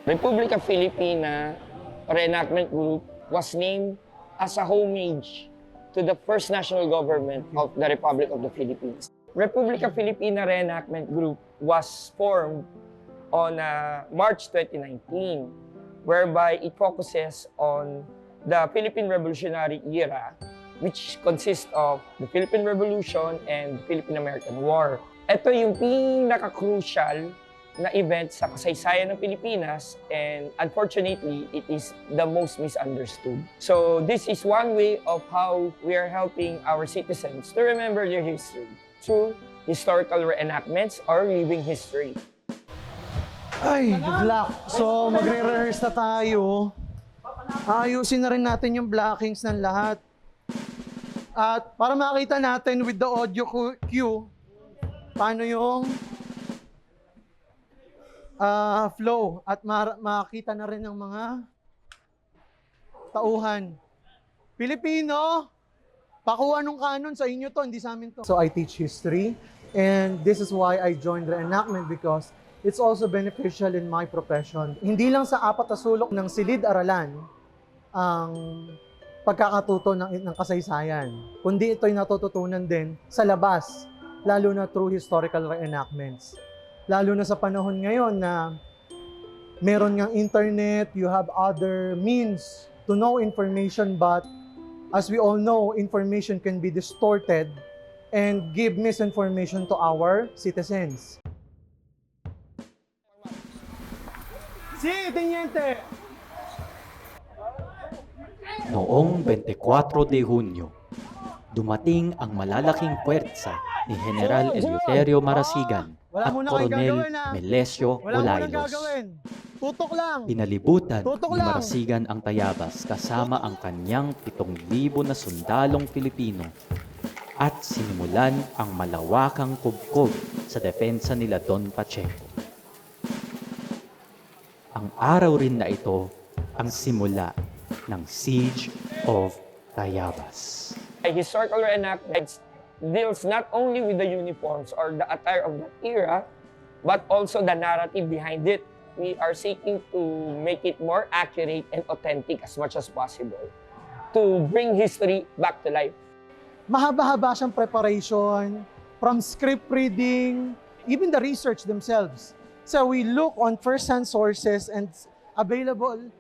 Republic of Filipina Reenactment Group was named as a homage to the first national government of the Republic of the Philippines. Republic of Filipina Reenactment Group was formed on March 2019, whereby it focuses on the Philippine Revolutionary era, which consists of the Philippine Revolution and the Philippine-American War. Ito yung pinaka-crucial na event sa kasaysayan ng Pilipinas, and unfortunately, it is the most misunderstood. So this is one way of how we are helping our citizens to remember their history through historical reenactments or living history. Ay, good luck. So, magre-rehearse na tayo. Ayusin na rin natin yung blockings ng lahat. At para makita natin with the audio cue, paano yung flow at makita na rin ng mga tauhan. Pilipino, pakuha nung kanon sa inyo to, hindi sa amin to. So I teach history, and this is why I joined reenactment, because it's also beneficial in my profession. Hindi lang sa apat na sulok ng silid-aralan ang pagkakatuto ng kasaysayan, kundi ito'y natututunan din sa labas, lalo na through historical reenactments. Lalo na sa panahon ngayon na meron ngang internet, you have other means to know information, but as we all know, information can be distorted and give misinformation to our citizens. Si, Teniente! Noong 24 de Hunyo, dumating ang malalaking puwersa ni General Eleuterio Marasigan at Coronel Melesio Olailos. Tutok lang! Pinalibutan Tutok ni lang! Marasigan ang Tayabas kasama ang kanyang 7,000 na sundalong Pilipino at sinimulan ang malawakang kubkob sa depensa nila Don Pacheco. Ang araw rin na ito ang simula ng Siege of Tayabas. Historical reenactments deals not only with the uniforms or the attire of that era, but also the narrative behind it. We are seeking to make it more accurate and authentic as much as possible to bring history back to life. Mahaba-haba siyang preparation, from script reading, even the research themselves. So we look on first-hand sources and available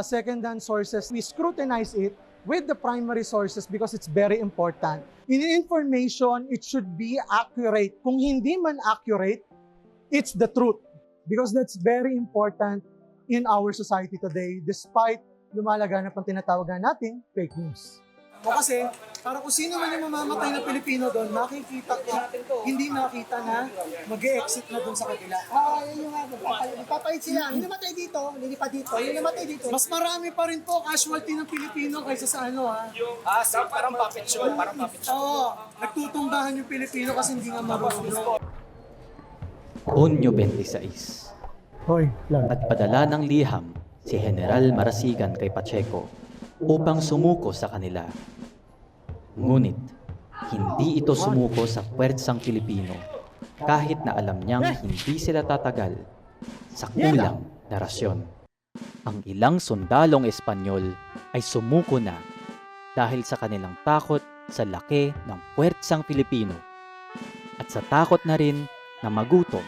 second-hand sources. We scrutinize it with the primary sources because it's very important. In information, it should be accurate. Kung hindi man accurate, it's the truth. Because that's very important in our society today, despite lumalaganap ang tinatawagan natin fake news. O kasi, para kung sino man yung mamamatay na Pilipino doon, makikita ko, hindi makita na mag-e-exit na doon sa kabila. Yun yung nga, magpapalit sila. Yung namatay dito, lilipat dito. Yung namatay dito. Mas marami pa rin po casualty ng Pilipino kaysa sa ano ha. Parang puppet show, parang puppet show. Oo, nagtutumbahan yung Pilipino kasi hindi nga marunong. Hunyo 26. Hoy, lang. At padala ng liham si General Marasigan kay Pacheco upang sumuko sa kanila. Ngunit, hindi ito sumuko sa puwersang Pilipino kahit na alam niyang hindi sila tatagal sa kulang na rasyon. Ang ilang sundalong Espanyol ay sumuko na dahil sa kanilang takot sa laki ng puwersang Pilipino at sa takot na rin na magutom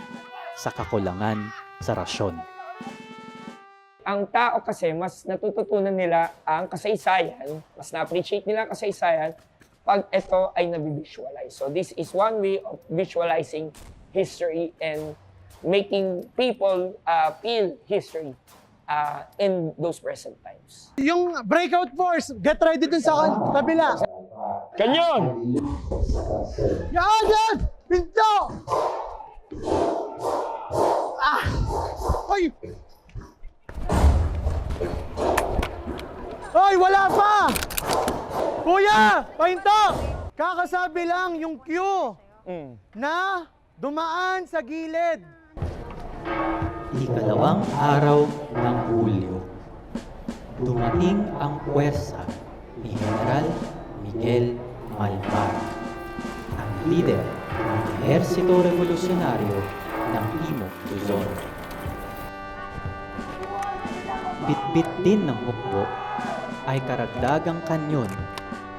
sa kakulangan sa rasyon. Ang tao kasi, mas natututunan nila ang kasaysayan, mas na-appreciate nila ang kasaysayan pag ito ay nabivisualize. So this is one way of visualizing history and making people feel history in those present times. Yung breakout force, get ready dun sa kabila. Kanyon! Yan! Yan! Pinto! Ay! Ay, wala pa! Kuya! Pahinto! Kakasabi lang yung cue na dumaan sa gilid. Ikalawang araw ng Hulyo, dumating ang puwersa ni General Miguel Malvar, ang lider ng Ehersito Revolusyonaryo ng Timog Luzon. bitbit din ng hukbo ay karagdagang kanyon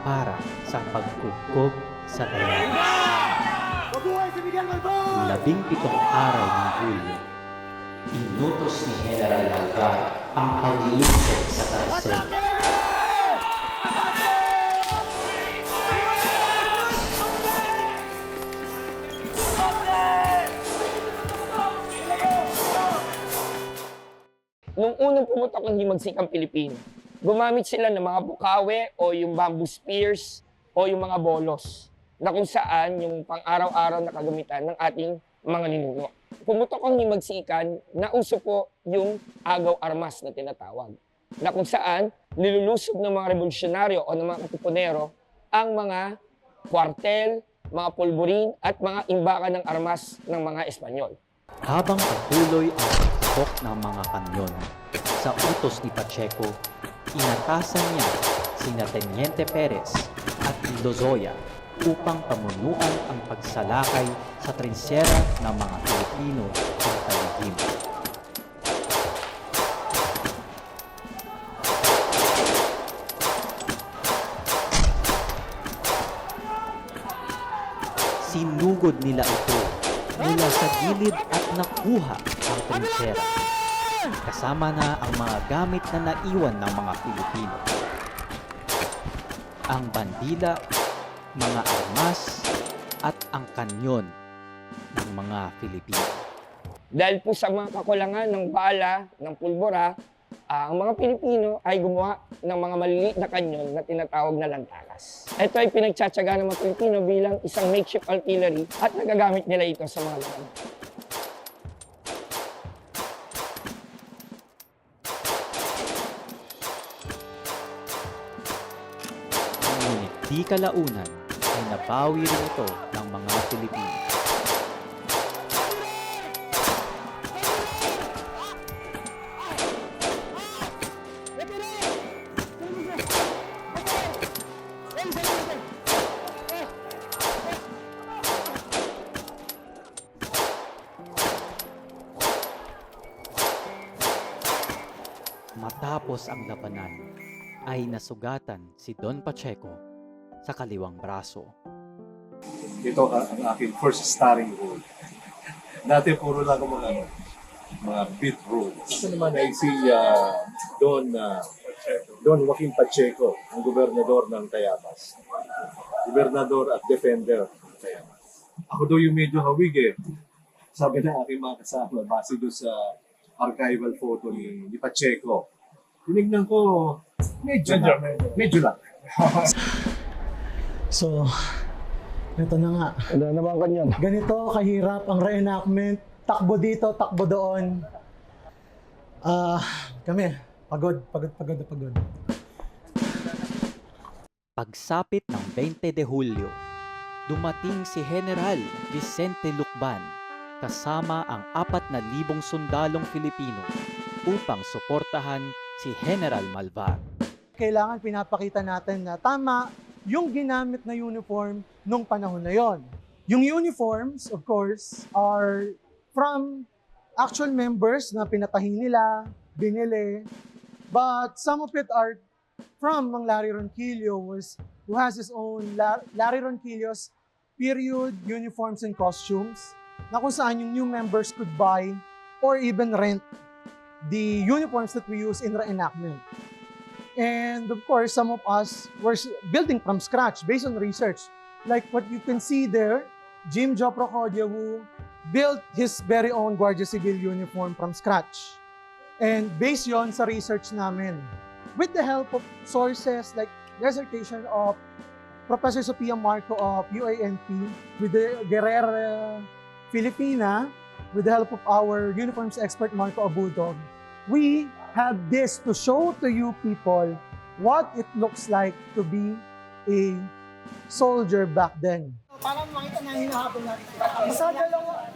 para sa pagkugkog sa tayamas. Mabuhay si Miguel Malvar! 17 araw ng Hulyo, inutos ni General Malvar ang paglilingkod sa karsel. Nung unang pumutok ang himagsikang Pilipino, gumamit sila ng mga bukawe o yung bamboo spears o yung mga bolos na kung saan yung pang-araw-araw na kagamitan ng ating mga ninuno. Pumutok ang himagsikan, nauso po yung agaw armas na tinatawag, na kung saan nilulusob ng mga revolusyonaryo o ng mga katipunero ang mga kwartel, mga pulburin at mga imbakan ng armas ng mga Espanyol. Habang patuloy ang pagpukok ng mga kanyon, sa utos ni Pacheco, inatasan niya sina Teniente Perez at Lozoya upang pamunuan ang pagsalakay sa trinsera ng mga Pilipino sa kalihim. Sinugod nila ito mula sa gilid at nakuha ang trinsera, kasama na ang mga gamit na naiwan ng mga Pilipino. Ang bandila, mga armas, at ang kanyon ng mga Pilipino. Dahil po sa mga kakulangan ng bala, ng pulbura, ang mga Pilipino ay gumawa ng mga maliliit na kanyon na tinatawag na lantakas. Ito ay pinagtsatsaga ng mga Pilipino bilang isang makeshift artillery at nagagamit nila ito sa mga laban. Ngunit di kalaunan ay nabawi rin ito ng mga Pilipino. Matapos ang labanan, ay nasugatan si Don Pacheco sa kaliwang braso. Ito ang aking first starring role. Dati puro lang ako mga beat roles. Ito naman ay si Don Joaquin Pacheco, ang gobernador ng Tayabas. Gobernador at defender ng Tayabas. Ako daw yung medyo hawig eh. Sabi ng aking mga kasama, base doon sa archival photo ni Pacheco. Tinignan ko, medyo lang. So, ito na nga. Ano naman kanyon? Ganito kahirap ang reenactment. Takbo dito, takbo doon. Kami, pagod. Pagsapit ng 20 de Hulyo, dumating si General Vicente Lucban kasama ang 4,000 sundalong Filipino upang suportahan si General Malvar. Kailangan pinapakita natin na tama yung ginamit na uniform nung panahon na yon. Yung uniforms, of course, are from actual members na pinatahi nila, binili, but some of it are from Mang Larry Ronquillo, who has his own Larry Ronquillo's period uniforms and costumes, na kung saan yung new members could buy or even rent the uniforms that we use in reenactment. And of course, some of us were building from scratch based on research. Like what you can see there, Jim Jo Procodio, who built his very own Guardia Civil uniform from scratch. And based yon sa research namin, with the help of sources like dissertation of Professor Sofia Marco of UANP, with the Guerrera Filipina, with the help of our uniforms expert Marco Abudog, we have this to show to you people what it looks like to be a soldier back then. Para makita na hinahabol natin. Isa, dalawa,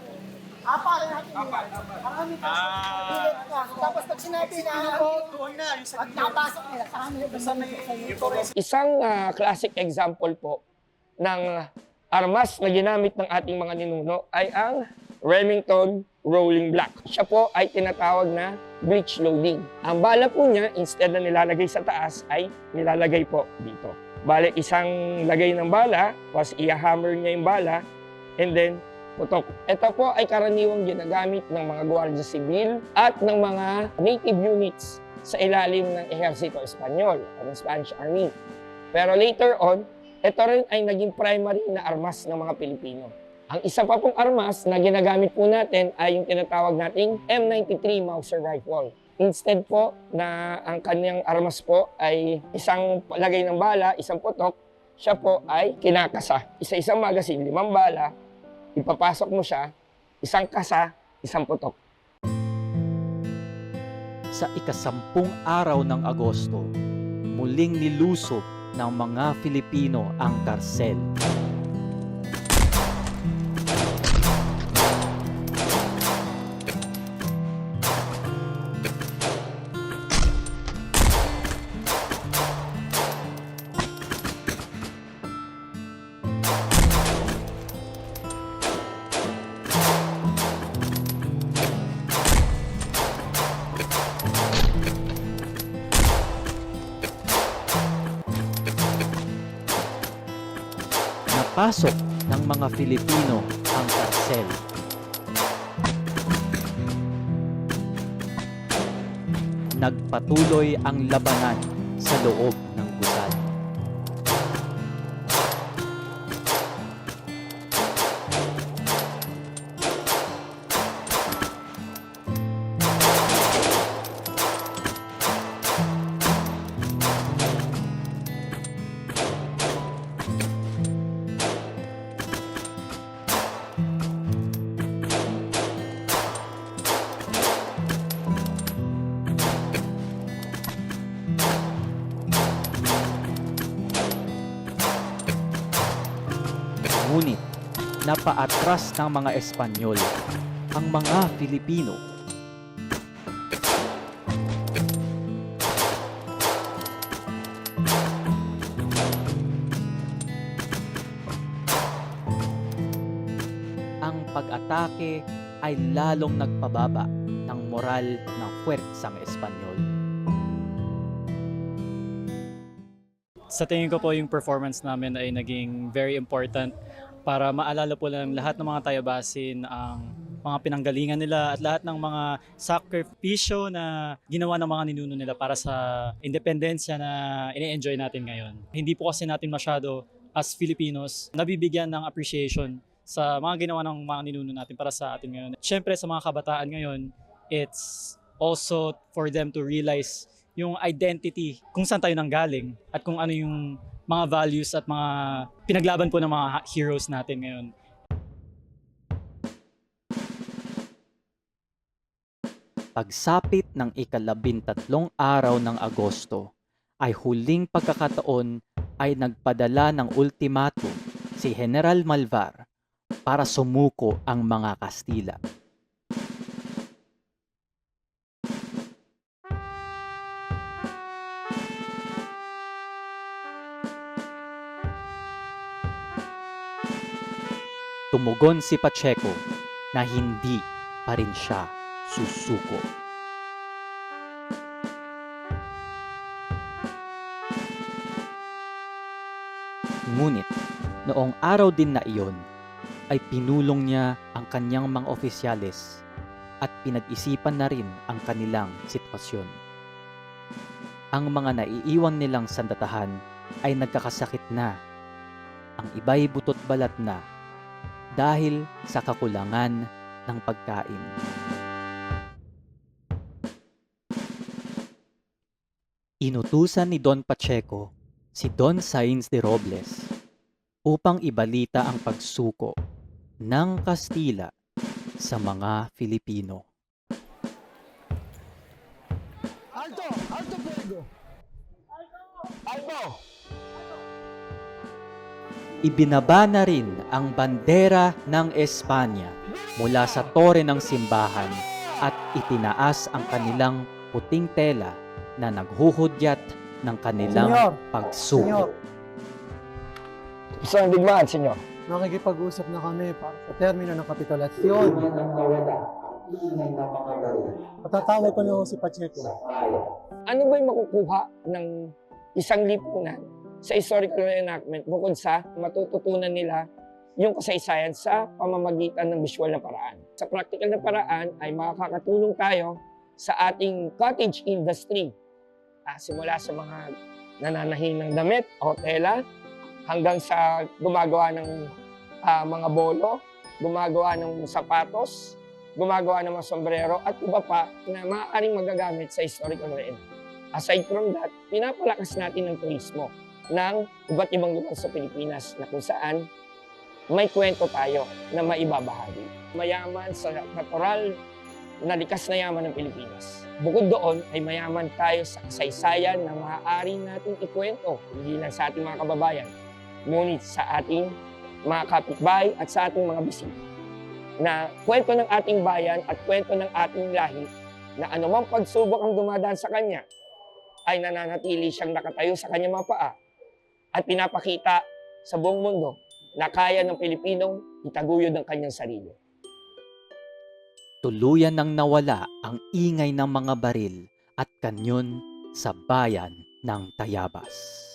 apat natin. Marami pa. Tapos pag sinabi na doon na, at napasok nila, sa may Isang classic example po ng armas na ginamit ng ating mga ninuno ay ang Remington Rolling Block. Siya po ay tinatawag na breech loading. Ang bala po niya, instead na nilalagay sa taas, ay nilalagay po dito. Bale, isang lagay ng bala, was i-hammer niya yung bala, and then putok. Ito po ay karaniwang ginagamit ng mga Guardia Civil at ng mga native units sa ilalim ng Ehersito Espanyol o ng Spanish Army. Pero later on, ito rin ay naging primary na armas ng mga Pilipino. Ang isa pa pong armas na ginagamit po natin ay yung tinatawag nating M93 Mauser Rifle. Instead po na ang kanyang armas po ay isang lagay ng bala, isang putok, siya po ay kinakasa. Isa-isang magazine, 5 bala, ipapasok mo siya, isang kasa, isang putok. Sa ika-10 araw ng Agosto, muling nilusob ng mga Filipino ang karsel. Napasok ng mga Filipino ang karsel. Nagpatuloy ang labanan sa loob ng gusali. Ngunit napaatras ng mga Espanyol ang mga Filipino. Ang pag-atake ay lalong nagpababa ng moral ng puwersang Espanyol. Sa tingin ko po yung performance namin ay naging very important para maalala po lang lahat ng mga tayabasin ang mga pinanggalingan nila at lahat ng mga sakripisyo na ginawa ng mga ninuno nila para sa independensya na ine-enjoy natin ngayon. Hindi po kasi natin masyado as Filipinos nabibigyan ng appreciation sa mga ginawa ng mga ninuno natin para sa atin ngayon. Siyempre sa mga kabataan ngayon, it's also for them to realize yung identity, kung saan tayo nanggaling at kung ano yung mga values at mga pinaglaban po ng mga heroes natin ngayon. Pagsapit ng ika-13 araw ng Agosto, ay huling pagkakataon ay nagpadala ng ultimatum si General Malvar para sumuko ang mga Kastila. Tumugon si Pacheco na hindi pa rin siya susuko. Ngunit noong araw din na iyon ay pinulong niya ang kanyang mga opisyales at pinag-isipan na rin ang kanilang sitwasyon. Ang mga naiiwan nilang sandatahan ay nagkakasakit na. Ang iba'y butot balat na dahil sa kakulangan ng pagkain. Inutusan ni Don Pacheco si Don Sainz de Robles upang ibalita ang pagsuko ng Kastila sa mga Filipino. Alto! Alto fuego! Alto! Ibinaba na rin ang bandera ng Espanya mula sa tore ng simbahan at itinaas ang kanilang puting tela na naghuhudyat ng kanilang Senyor! pagsuko. Isang digmaan, senyor. Nakikipag-usap na kami para sa termino ng kapitulasyon. Patatawag ko na ako si Pacheco. Ano ba yung makukuha ng isang lipunan sa historical reenactment bukod sa matututunan nila yung kasaysayan sa pamamagitan ng visual na paraan. Sa practical na paraan ay makakatulong tayo sa ating cottage industry. Simula sa mga nananahi ng damit o tela hanggang sa gumagawa ng mga bolo, gumagawa ng sapatos, gumagawa ng mga sombrero at iba pa na maaaring magagamit sa historical reenactment. Aside from that, pinapalakas natin ng turismo ng iba't ibang lugar sa Pilipinas na kung saan may kwento tayo na maibabahagi. Mayaman sa natural na likas na yaman ng Pilipinas. Bukod doon ay mayaman tayo sa kasaysayan na maaari nating ikwento, hindi lang sa ating mga kababayan, ngunit sa ating mga kapitbahay at sa ating mga bisita. Na kwento ng ating bayan at kwento ng ating lahi na anumang pagsubok ang dumadaan sa kanya ay nananatili siyang nakatayo sa kanyang mga paa at pinapakita sa buong mundo na kaya ng Pilipinong itaguyod ang kanyang sarili. Tuluyan nang nawala ang ingay ng mga baril at kanyon sa bayan ng Tayabas.